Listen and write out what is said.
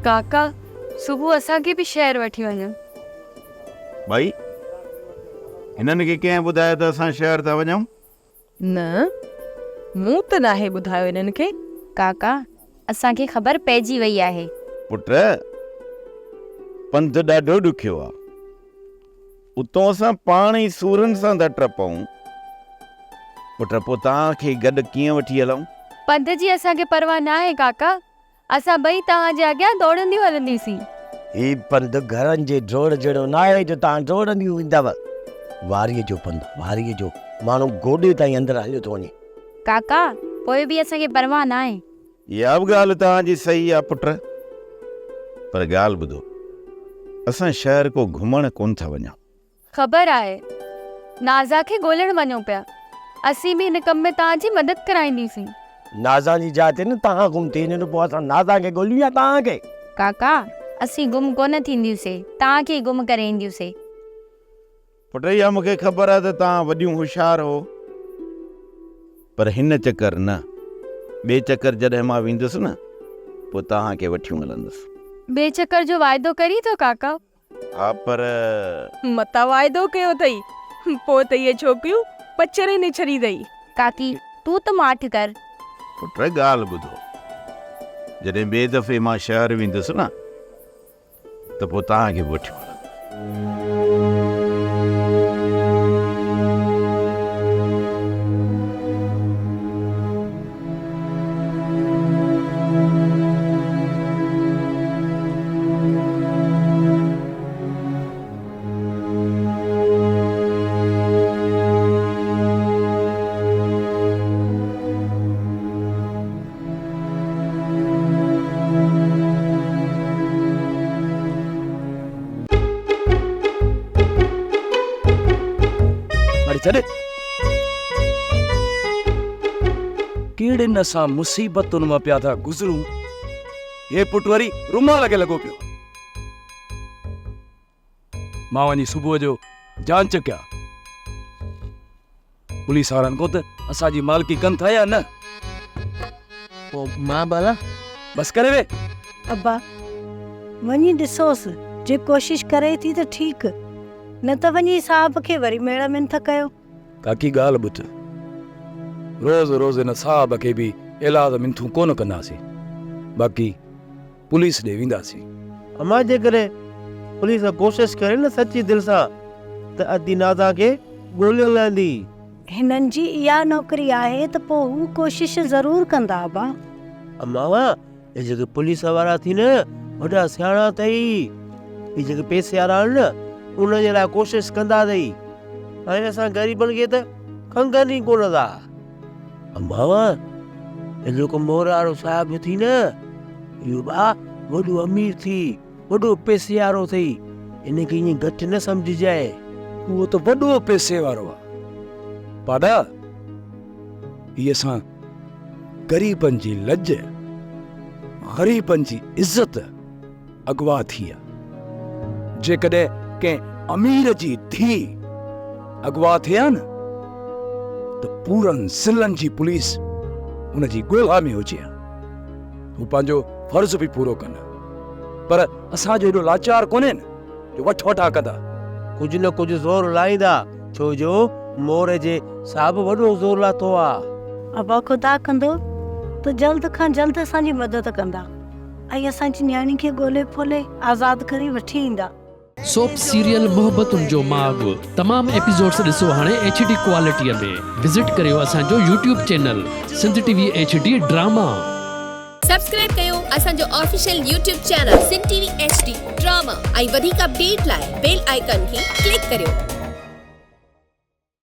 काका सुबुह असांखे बि शहर वठी वञो। भाई हिननि खे कंहिं ॿुधायो त असां शहर था वञूं? न मूं त नाहे ॿुधायो हिननि खे। काका असांखे ख़बर पइजी वई आहे। पुट पंधु ॾाढो ॾुखियो आहे, उतां असां पाण ई सूरनि सां था टपऊं। पुट पोइ तव्हांखे गॾु कीअं वठी हलूं? पंध जी असांखे परवाह न आहे काका, असां ॿई तव्हांजे अॻियां दौड़ंदियूं हलंदीसीं। ही पंधु घरनि जे जोड़ जहिड़ो न आहे जो तव्हां दौड़ंदियूं ईंदव। वारीअ जो पंधु, वारीअ जो माण्हू गोॾे ताईं अंदरि हलियो थो वञे। काका पोइ बि असांखे परवाह न आहे। इहा बि ॻाल्हि तव्हांजी सही आहे पुट, पर ॻाल्हि ॿुधो, असां शहर को घुमण कोन था वञूं। ख़बर आहे नाज़ा खे ॻोल्हण वञूं पिया, असीं बि हिन कम में तव्हांजी मदद कराईंदीसीं। नाज़ा जी जाइ ते न तव्हां गुम थी वञो, पोइ असां नाज़ा खे ॻोल्हियूं या तव्हांखे? काका असीं गुम कोन थींदियूंसीं, तव्हांखे गुम करे ईंदियूंसीं। पुट इहा मूंखे ख़बर आहे त तव्हां वॾियूं होशियार हो, पर हिन चकर न, ॿिए चकर जॾहिं मां वेंदुसि न पोइ तव्हांखे वठी हलंदुसि। ॿिए चकर जो वाइदो करी थो काका? हा पर मता वाइदो कयो अथई, पोइ त इहे छोकिरियूं पचरे ने छॾी अथई। काकी तूं त माठ कर। पुट ॻाल्हि ॿुधो, जॾहिं ॿिए दफ़े मां शहर वेंदुसि न त पोइ तव्हांखे वठी हलंदुसि। कहिड़े न असां मुसीबतुनि मां पिया था गुज़रूं, हे पुट वरी रुमाल खे लॻो पियो। मां वञी सुबुह जो जांच कया, पुलिस वारनि को त असांजी मालिकी कनि था या न। पोइ मां भला बस करे वे। अब्बा वञी ॾिसोसि, जे कोशिश करे थी त ठीकु, न त वञी साहब खे वरी मेड़ में था कयो। काकी ॻाल्हि ॿुध, रोज़ रोज़ हिन साहब खे बि इलाज मिंथू कोन कंदासीं, बाक़ी पुलिस ॾे वेंदासीं। अमां जे करे पुलिस कोशिश करे न सची दिलि सां त अदी नाज़ा खे ॻोल्हे लहंदी। हिननि जी इहा नौकरी आहे त पोइ हू कोशिश ज़रूर कंदा। अब्बा अमां ये जेके पुलिस वारा थी न वॾा सियाणा अथई, ये जेके पैसे वारा आहिनि न उन जे लाइ कोशिश कंदा अथई। हाणे असां ग़रीबनि खे त खंगनि ई कोन था। अम्मा ये जेको मोर वारो साहिब थी न, इहो बा वॾो अमीर थी, वॾो पैसे वारो अथई, इन खे ईअं घटि न सम्झजाए। उहो त वॾो पैसे वारो आहे पाडा, इहे असां ग़रीबनि जी लज, ग़रीबनि जी इज़त अगवा थी आहे। जेकॾहिं कंहिं अमीर जी धी अगवा थिए न त पूरनि ज़िलनि जी पुलिस उन जी ॻोल्हा में हुजे, हू पंहिंजो फर्ज़ बि पूरो कनि, पर असांजो एॾो लाचार कोन्हे न जो वठ वठा कंदा। कुझु न कुझु ज़ोर लाईंदा, छो जो मोर जे साहब वॾो ज़ोर लाथो आहे। अब्बा ख़ुदा कंदो त जल्द खां जल्द असांजी मदद कंदा ऐं असांजी न्याणी खे ॻोल्हे फोले आज़ाद करे वठी ईंदा। सोप सीरियल मोहब्बतुनि जो माग तमाम एपिसोड्स ॾिसो हाणे HD क्वालिटीअ में। विज़िट करियो असांजो YouTube channel Sindh TV HD drama. Subscribe कयो असांजो official YouTube channel Sindh TV HD drama ऐं वधीक अपडेट लाइ बेल आइकन खे क्लिक करियो।